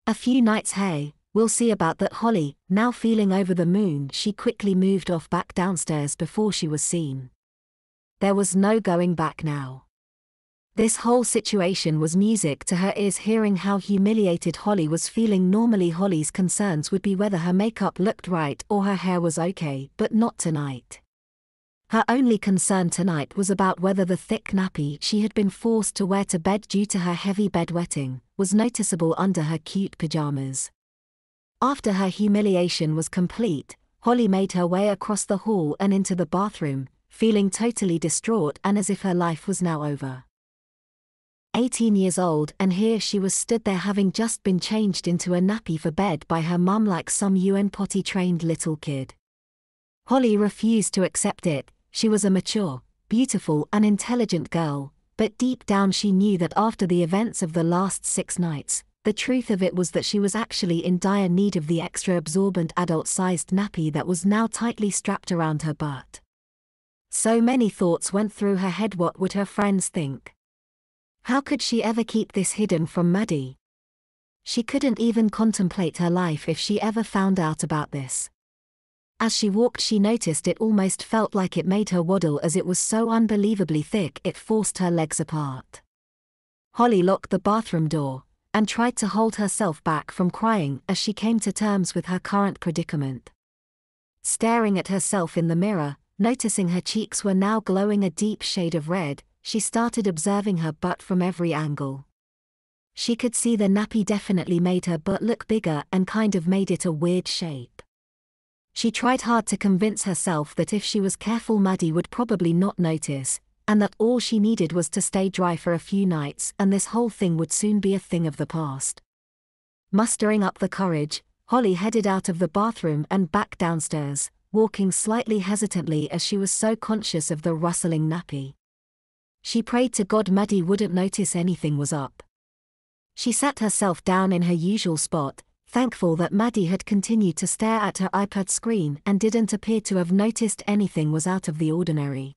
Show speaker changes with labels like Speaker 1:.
Speaker 1: A few nights, hey, we'll see about that. Holly, now feeling over the moon, she quickly moved off back downstairs before she was seen. There was no going back now. This whole situation was music to her ears. Hearing how humiliated Holly was feeling, normally Holly's concerns would be whether her makeup looked right or her hair was okay, but not tonight. Her only concern tonight was about whether the thick nappy she had been forced to wear to bed due to her heavy bedwetting was noticeable under her cute pajamas. After her humiliation was complete, Holly made her way across the hall and into the bathroom, feeling totally distraught and as if her life was now over. 18 years old, and here she was stood there having just been changed into a nappy for bed by her mum like some UN potty-trained little kid. Holly refused to accept it. She was a mature, beautiful and intelligent girl, but deep down she knew that after the events of the last 6 nights, the truth of it was that she was actually in dire need of the extra absorbent adult-sized nappy that was now tightly strapped around her butt. So many thoughts went through her head. What would her friends think? How could she ever keep this hidden from Maddie? She couldn't even contemplate her life if she ever found out about this. As she walked, she noticed it almost felt like it made her waddle, as it was so unbelievably thick it forced her legs apart. Holly locked the bathroom door and tried to hold herself back from crying as she came to terms with her current predicament. Staring at herself in the mirror, noticing her cheeks were now glowing a deep shade of red, she started observing her butt from every angle. She could see the nappy definitely made her butt look bigger and kind of made it a weird shape. She tried hard to convince herself that if she was careful, Maddie would probably not notice, and that all she needed was to stay dry for a few nights and this whole thing would soon be a thing of the past. Mustering up the courage, Holly headed out of the bathroom and back downstairs, walking slightly hesitantly as she was so conscious of the rustling nappy. She prayed to God Maddie wouldn't notice anything was up. She sat herself down in her usual spot, thankful that Maddie had continued to stare at her iPad screen and didn't appear to have noticed anything was out of the ordinary.